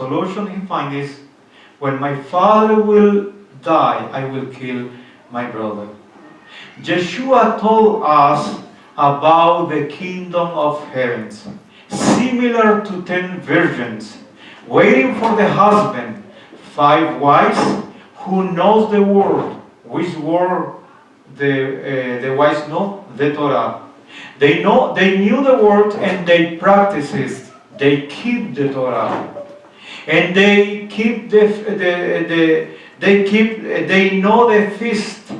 solution he finds is, when my father will die, I will kill my brother. Yeshua told us about the kingdom of heavens, similar to 10 virgins, waiting for the husband, 5 wives who knows the word. Which word the wise know? The Torah. They knew the word and they practice it. They keep the Torah. And they know the feast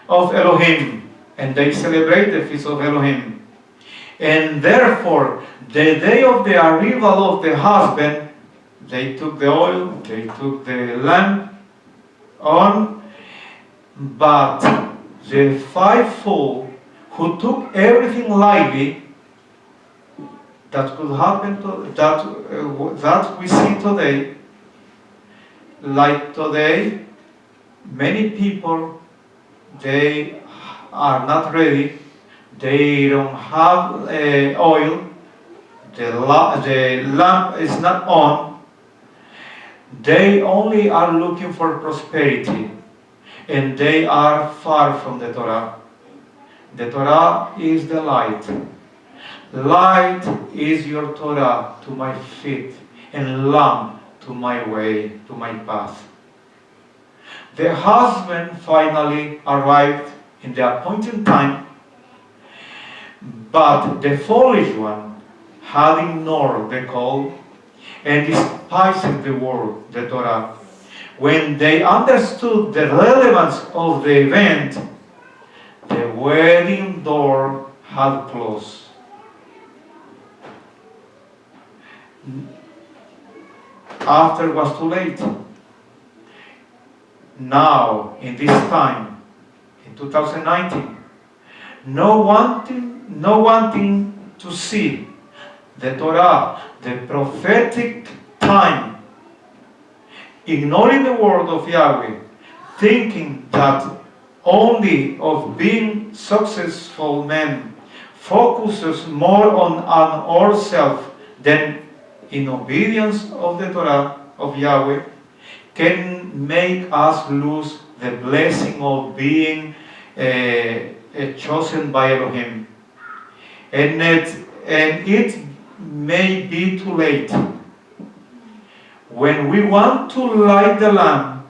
of Elohim, and they celebrate the feast of Elohim. And therefore, the day of the arrival of the husband, they took the oil, they took the lamp on, but the fivefold who took everything lightly, that could happen to that we see today. Like today, many people, they are not ready. They don't have oil. The lamp is not on. They only are looking for prosperity, and they are far from the Torah. The Torah is the light. Light is your Torah to my feet, and lamp to my way, to my path. The husband finally arrived in the appointed time, but the foolish one had ignored the call and despised the word, the Torah. When they understood the relevance of the event, the wedding door had closed. After it was too late. Now, in this time, in 2019, no wanting to see the Torah, the prophetic time, ignoring the word of Yahweh, thinking that only of being successful men focuses more on ourselves than in obedience of the Torah of Yahweh, can make us lose the blessing of being chosen by Elohim. And it may be too late. When we want to light the lamp,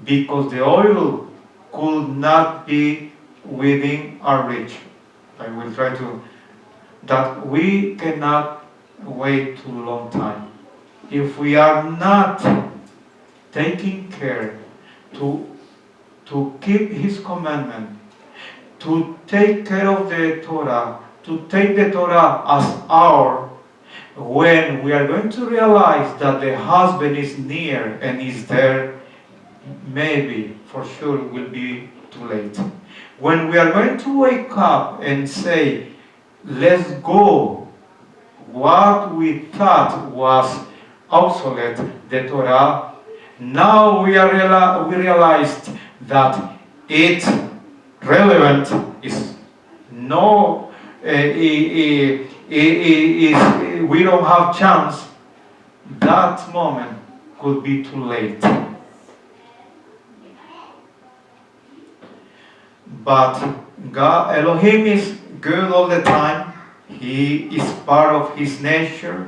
because the oil could not be within our reach. I will try to, that we cannot wait too long time. If we are not taking care to keep His commandment, to take care of the Torah, to take the Torah as our, when we are going to realize that the husband is near and is there, maybe for sure it will be too late. When we are going to wake up and say, let's go, what we thought was obsolete, the Torah, now we realized that it's relevant, is no, we don't have chance. That moment could be too late. But God, Elohim is good all the time. He is part of His nature.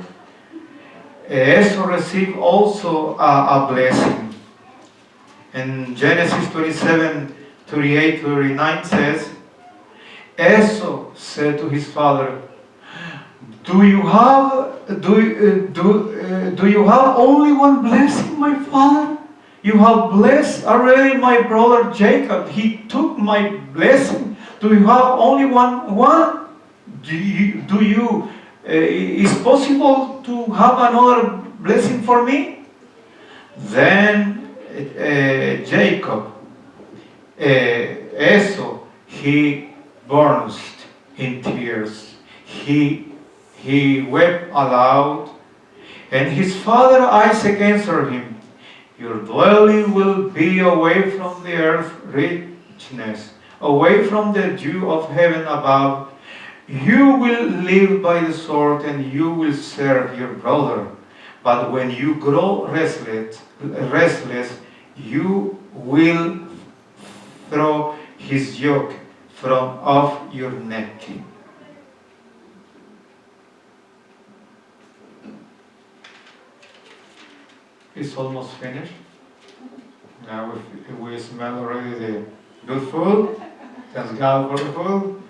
Esau received also a blessing. In Genesis 27:38-39 says, Esau said to his father, Do you have only one blessing, my father? You have blessed already my brother Jacob. He took my blessing. Do you have only one? Is possible to have another blessing for me? Then Jacob, Esau, he burst in tears. He wept aloud, and his father Isaac answered him, Your dwelling will be away from the earth's richness, away from the dew of heaven above. You will live by the sword, and you will serve your brother. But when you grow restless, you will throw his yoke from off your neck. It's almost finished. Now we smell already the good food. Thanks God for the food.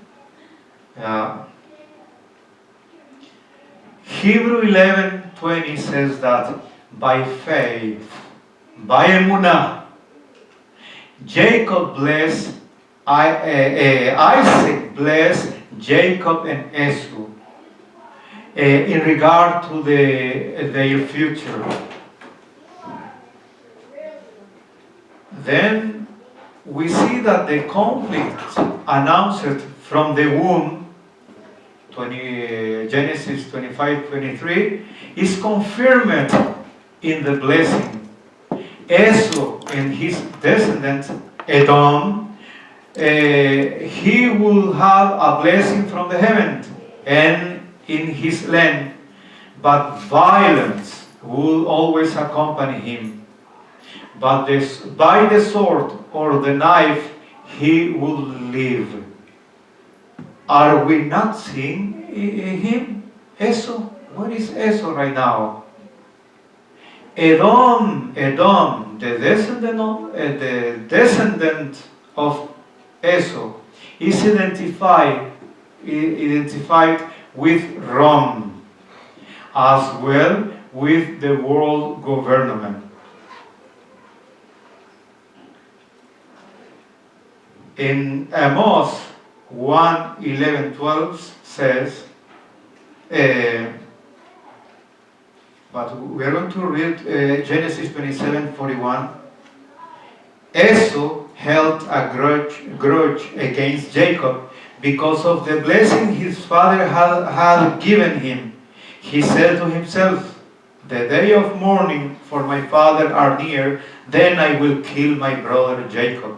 Hebrew 11:20 says that by faith, by emunah, Jacob blessed Isaac blessed Jacob and Esau in regard to their future. Then we see that the conflict announced from the womb, Genesis 25:23, is confirmed in the blessing. Esau and his descendant, Edom, he will have a blessing from the heaven and in his land, but violence will always accompany him. But by the sword or the knife he will live. Are we not seeing him? Esau? Where is Esau right now? Edom, the descendant of Esau, is identified with Rome, as well with the world government. In Amos 1:11-12 says, but we are going to read Genesis 27:41. Esau held a grudge against Jacob because of the blessing his father had given him. He said to himself, "The day of mourning for my father are near, then I will kill my brother Jacob."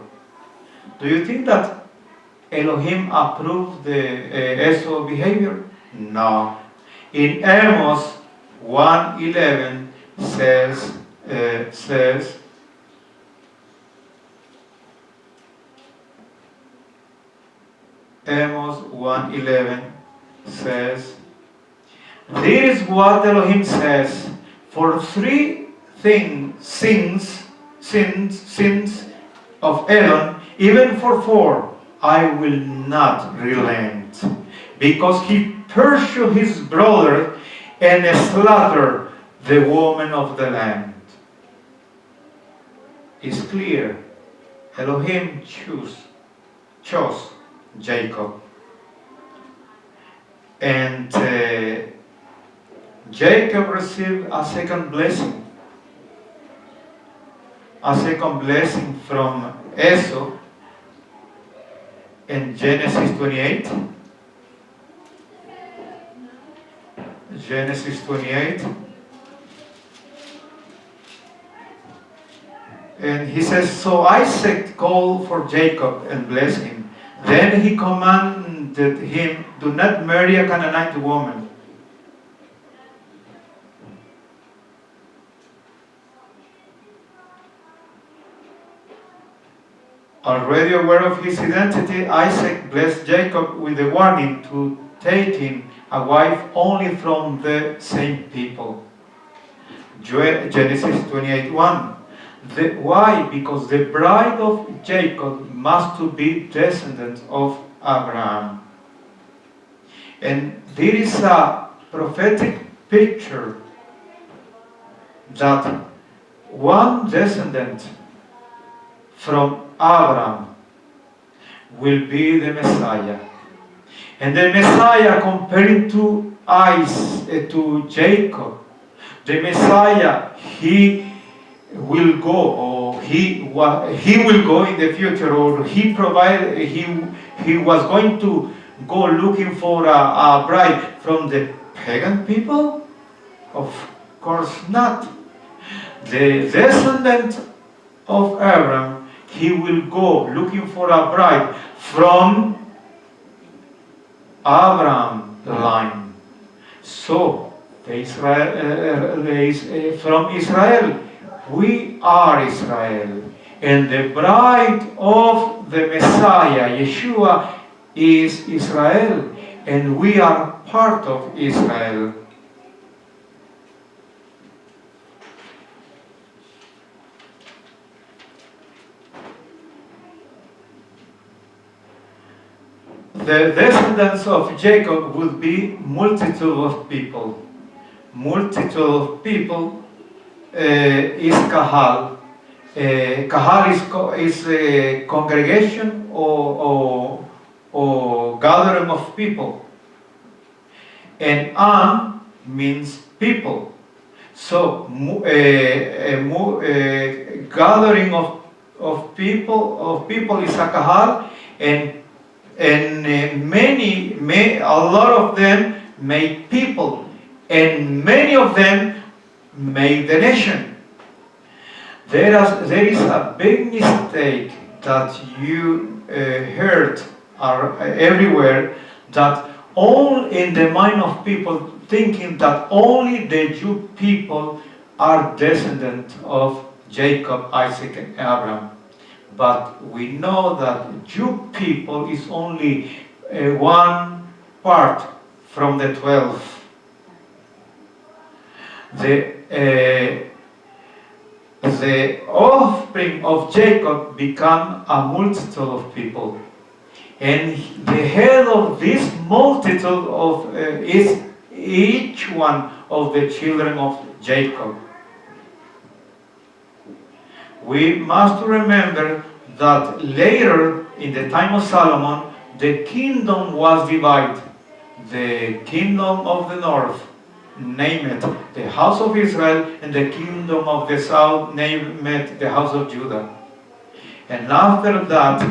Do you think that Elohim approved the Esau behavior? No. In Amos 1:11 says Amos 1:11 says, "This is what Elohim says: for three sins of Edom, even for 4, I will not relent, because he pursued his brother and slaughtered the woman of the land." It's clear. Elohim chose Jacob. And Jacob received a second blessing. A second blessing from Esau in Genesis 28. Genesis 28. And he says, "So Isaac called for Jacob and blessed him. Then he commanded him, 'Do not marry a Canaanite woman.'" Already aware of his identity, Isaac blessed Jacob with the warning to take him a wife only from the same people. Genesis 28:1. Why? Because the bride of Jacob must to be descendant of Abraham. And there is a prophetic picture that one descendant from Abraham will be the Messiah. And the Messiah, comparing to Jacob, the Messiah, he will go, or he will go in the future, or he was going to go looking for a bride from the pagan people? Of course not. The descendant of Abraham, he will go looking for a bride from Abraham's line. So, from Israel. We are Israel. And the bride of the Messiah, Yeshua, is Israel. And we are part of Israel. The descendants of Jacob will be multitude of people. Multitude of people is Kahal. Kahal is a congregation or gathering of people. And Am means people. So gathering of people is a Kahal, and a lot of them made people, and many of them made the nation. There is a big mistake that you heard everywhere, that all in the mind of people thinking that only the Jew people are descendants of Jacob, Isaac, and Abraham. But we know that Jew people is only one part from the 12. The offspring of Jacob become a multitude of people, and the head of this multitude is each one of the children of Jacob. We must remember that later, in the time of Solomon, the kingdom was divided. The kingdom of the north, named the house of Israel, and the kingdom of the south, named the house of Judah. And after that,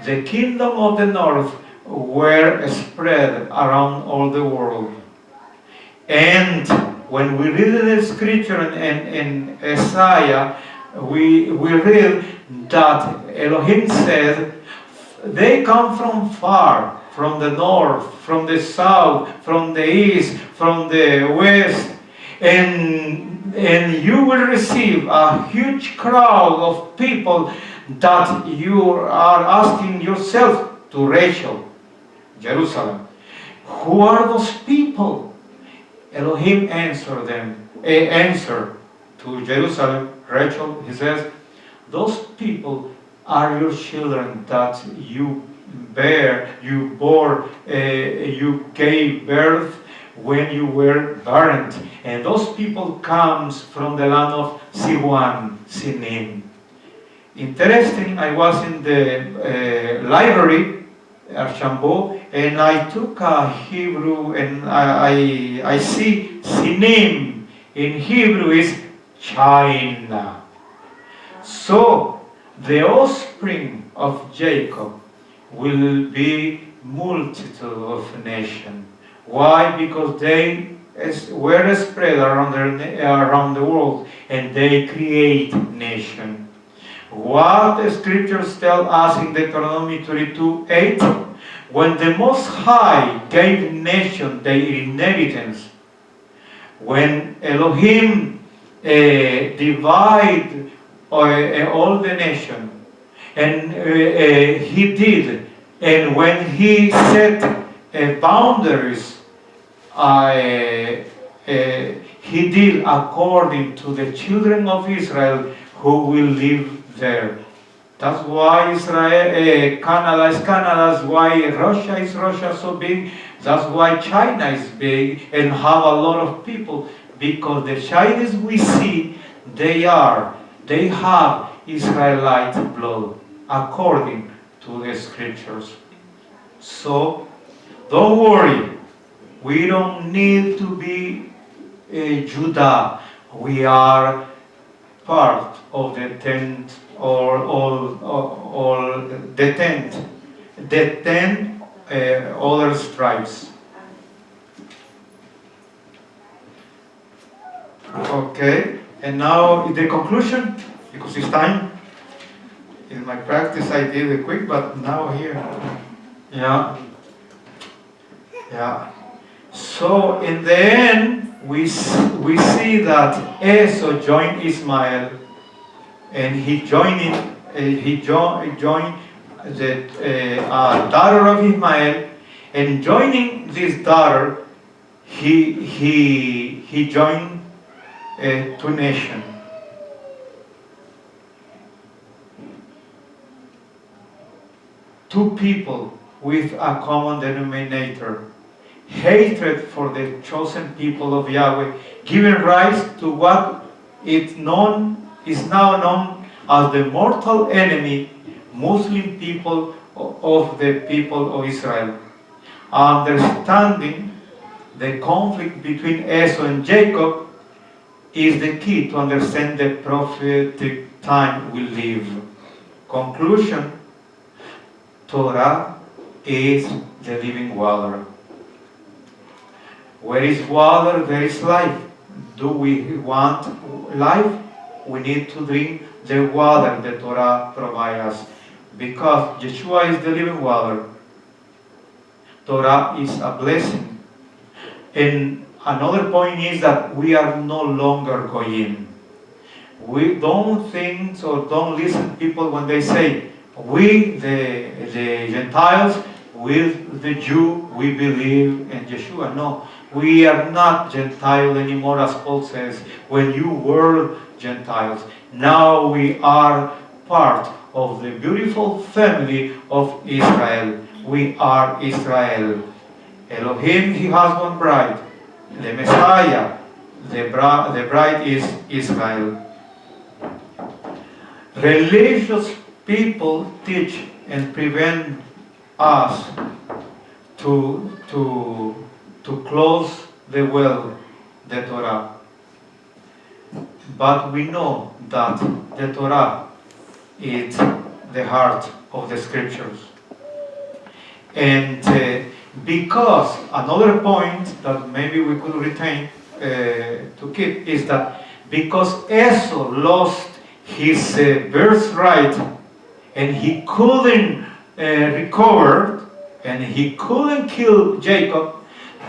the kingdom of the north were spread around all the world. And when we read the scripture in Isaiah, we read that Elohim said, they come from far, from the north, from the south, from the east, from the west, and you will receive a huge crowd of people that you are asking yourself to Rachel, Jerusalem, who are those people? Elohim answered to Jerusalem, Rachel, he says, those people are your children that you gave birth when you were barren. And those people comes from the land of Sinim. Interesting, I was in the library at Shambo, and I took a Hebrew, and I see Sinim in Hebrew is China. So the offspring of Jacob will be multitude of nations. Why? Because they were spread around the world, and they create nation. What the scriptures tell us in Deuteronomy 32:8, when the Most High gave nation their inheritance, when Elohim divided all the nation, and he did, and when he set boundaries, he did according to the children of Israel who will live there. That's why Canada is Canada, that's why Russia is Russia so big, that's why China is big and have a lot of people, because the Chinese we see, they have Israelite blood, according to the scriptures. So, don't worry, we don't need to be Judah. We are part of the tent, or the ten other tribes. Okay, and now the conclusion, because it's time. In my practice I did it quick, but now here, yeah. So in the end, we see that Esau joined Ismael, and he joined the daughter of Ismael, and joining this daughter, he joined two nations. Two people with a common denominator. Hatred for the chosen people of Yahweh, giving rise to what is now known as the mortal enemy, Muslim people of the people of Israel. Understanding the conflict between Esau and Jacob is the key to understand the prophetic time we live. Conclusion: Torah is the living water. Where is water, there is life. Do we want life? We need to drink the water the Torah provides us. Because Yeshua is the living water, Torah is a blessing. And another point is that we are no longer goyim. We don't think or don't listen to people when they say, we, the Gentiles, with the Jew, we believe in Yeshua. No, we are not Gentile anymore, as Paul says, when you were Gentiles. Now we are part of the beautiful family of Israel. We are Israel. Elohim, he has one bride. The Messiah, the bride is Israel. Religious people teach and prevent us to close the well, the Torah. But we know that the Torah is the heart of the scriptures. And because another point that maybe we could retain to keep is that because Esau lost his birthright and he couldn't recover and he couldn't kill Jacob,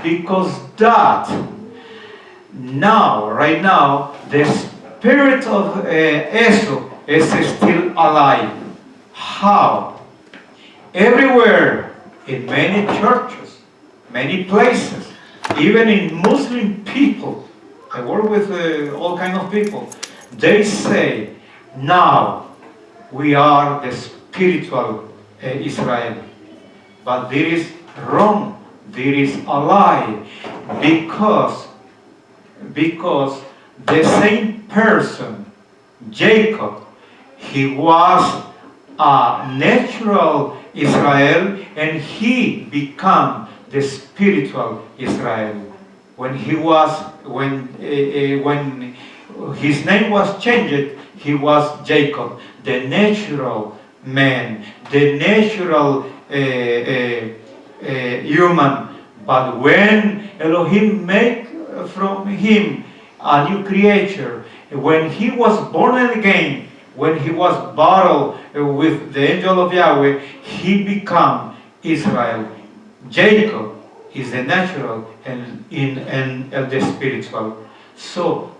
because that right now, the spirit of Esau is still alive. How? Everywhere, in many churches, many places, even in Muslim people, I work with all kinds of people, they say, now we are the spiritual Israel. But there is wrong. There is a lie, because the same person, Jacob, he was a natural Israel, and he became the spiritual Israel. When his name was changed, he was Jacob, the natural man, the natural human. But when Elohim made from him a new creature, when he was born again, when he was battled with the angel of Yahweh, he became Israel. Jacob is the natural and the spiritual. So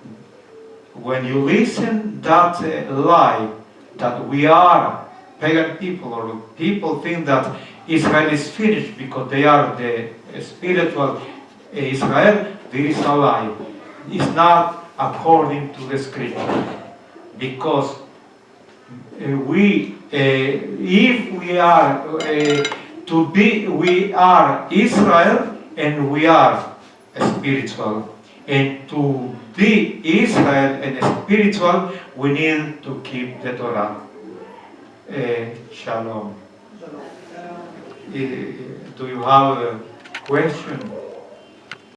when you listen that lie that we are pagan people, or people think that Israel is finished because they are the spiritual Israel, there is a lie. It's not according to the scripture. Because if we are we are Israel, and we are spiritual. And to be Israel and spiritual, we need to keep the Torah. Shalom. Do you have a question?